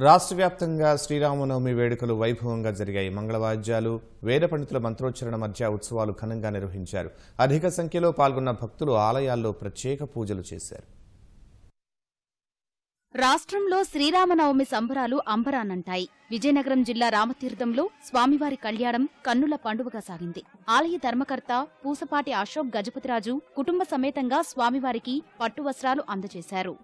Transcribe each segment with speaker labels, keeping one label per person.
Speaker 1: రాష్ట్ర వ్యాప్తంగా శ్రీరామనవమి వేడుకలు వైభవంగా జరిగాయి. మంగళవాద్యాలు, వేద పండితుల మంత్రోచ్చరణ మధ్య ఉత్సవాలు ఘనంగా నిర్వహించారు. అధిక సంఖ్యలో పాల్గొన్న భక్తులు ఆలయాల్లో ప్రత్యేక పూజలు చేశారు.
Speaker 2: రాష్ట్రంలో శ్రీరామనవమి సంబరాలు అంబరానంటాయి. విజయనగరం జిల్లా రామతీర్థంలో స్వామివారి కళ్యాణం కన్నుల పండుగగా సాగింది. ఆలయ ధర్మకర్త పూసపాటి అశోక్ గజపతిరాజు కుటుంబ సమేతంగా స్వామివారికి పట్టు వస్త్రాలు అందజేశారు.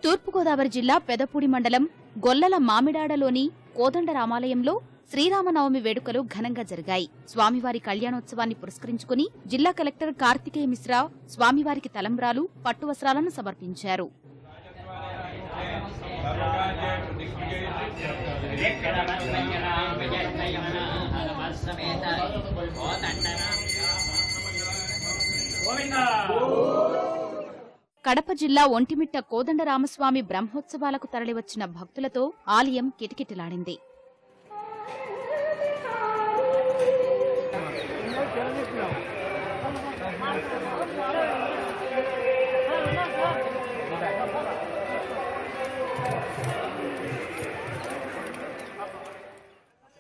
Speaker 2: తూర్పుగోదావరి జిల్లా పెదపూడి మండలం గొల్లల మామిడాడలోని కోదండరామాలయంలో శ్రీరామనవమి వేడుకలు ఘనంగా జరిగాయి. స్వామివారి కళ్యాణోత్సవాన్ని పురస్కరించుకుని జిల్లా కలెక్టర్ కార్తికేయ మిశ్రా స్వామివారికి తలంబ్రాలు, పట్టువస్త్రాలను సమర్పించారు. కడప జిల్లా ఒంటిమిట్ట కోదండరామస్వామి బ్రహ్మోత్సవాలకు తరలివచ్చిన భక్తులతో ఆలయం కిటకిటలాడింది.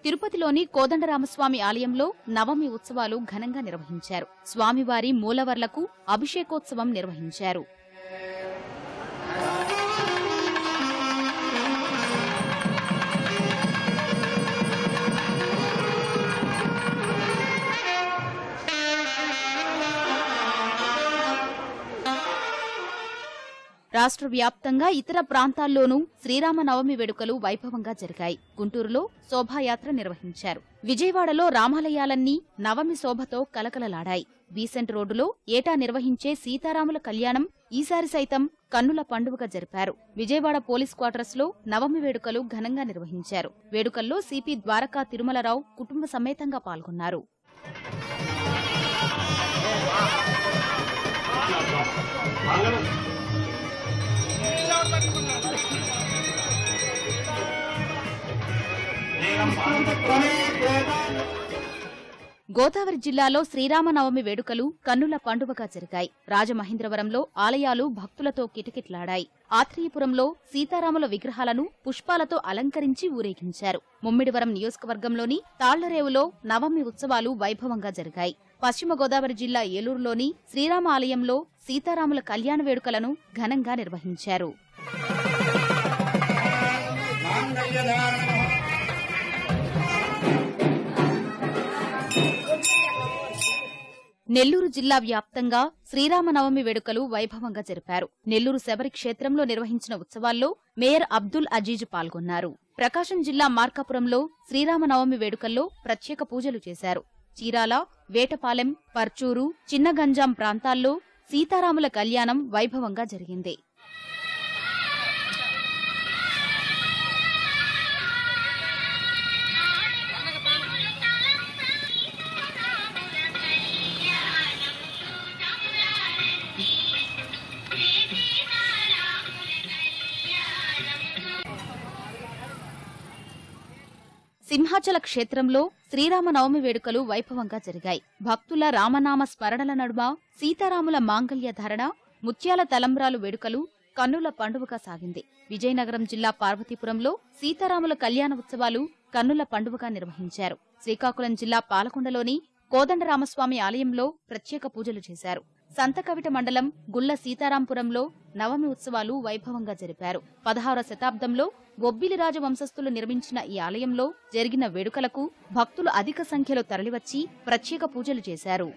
Speaker 2: తిరుపతిలోని కోదండరామస్వామి ఆలయంలో నవమి ఉత్సవాలు ఘనంగా నిర్వహించారు. స్వామివారి మూలవర్లకు అభిషేకోత్సవం నిర్వహించారు. రాష్ట్ర వ్యాప్తంగా ఇతర ప్రాంతాల్లోనూ శ్రీరామనవమి వేడుకలు వైభవంగా జరిగాయి. గుంటూరులో శోభాయాత్ర నిర్వహించారు. విజయవాడలో రామాలయాలన్నీ నవమి శోభతో కలకలలాడాయి. బీసెంట్ రోడ్డులో ఏటా నిర్వహించే సీతారాముల కళ్యాణం ఈసారి సైతం కన్నుల పండుగగా జరిపారు. విజయవాడ పోలీస్ క్వార్టర్స్ లో నవమి వేడుకలు ఘనంగా నిర్వహించారు. వేడుకల్లో సిపి ద్వారకా తిరుమలరావు కుటుంబ సమేతంగా పాల్గొన్నారు. గోదావరి జిల్లాలో శ్రీరామనవమి వేడుకలు కన్నుల పండుగగా జరిగాయి. రాజమహేంద్రవరంలో ఆలయాలు భక్తులతో కిటకిటలాడాయి. ఆత్రేయపురంలో సీతారాముల విగ్రహాలను పుష్పాలతో అలంకరించి ఊరేగించారు. ముమ్మిడివరం నియోజకవర్గంలోని తాళ్లరేవులో నవమి ఉత్సవాలు వైభవంగా జరిగాయి. పశ్చిమ గోదావరి జిల్లా ఏలూరులోని శ్రీరామ ఆలయంలో సీతారాముల కళ్యాణ వేడుకలను ఘనంగా నిర్వహించారు. నెల్లూరు జిల్లా వ్యాప్తంగా శ్రీరామనవమి వేడుకలు వైభవంగా జరిపారు. నెల్లూరు శబరి క్షేత్రంలో నిర్వహించిన ఉత్సవాల్లో మేయర్ అబ్దుల్ అజీజ్ పాల్గొన్నారు. ప్రకాశం జిల్లా మార్కాపురంలో శ్రీరామనవమి వేడుకల్లో ప్రత్యేక పూజలు చేశారు. చీరాల, వేటపాలెం, పర్చూరు, చిన్నగంజాం ప్రాంతాల్లో సీతారాముల కళ్యాణం వైభవంగా జరిగింది. సింహాచల క్షేత్రంలో శ్రీరామనవమి వేడుకలు వైభవంగా జరిగాయి. భక్తుల రామనామ స్మరణల నడుమ సీతారాముల మాంగళ్య ధారణ, ముత్యాల తలంబ్రాలు వేడుకలు కన్నుల పండుగగా సాగింది. విజయనగరం జిల్లా పార్వతీపురంలో సీతారాముల కళ్యాణ ఉత్సవాలు కన్నుల పండుగగా నిర్వహించారు. శ్రీకాకుళం జిల్లా పాలకొండలోని కోదండరామస్వామి ఆలయంలో ప్రత్యేక పూజలు చేశారు. సంతకవిట మండలం గుళ్ల సీతారాంపురంలో నవమి ఉత్సవాలు వైభవంగా జరిపారు. 16వ శతాబ్దంలో బొబ్బిలి రాజవంశస్థులు నిర్మించిన ఈ ఆలయంలో జరిగిన వేడుకలకు భక్తులు అధిక సంఖ్యలో తరలివచ్చి ప్రత్యేక పూజలు చేశారు.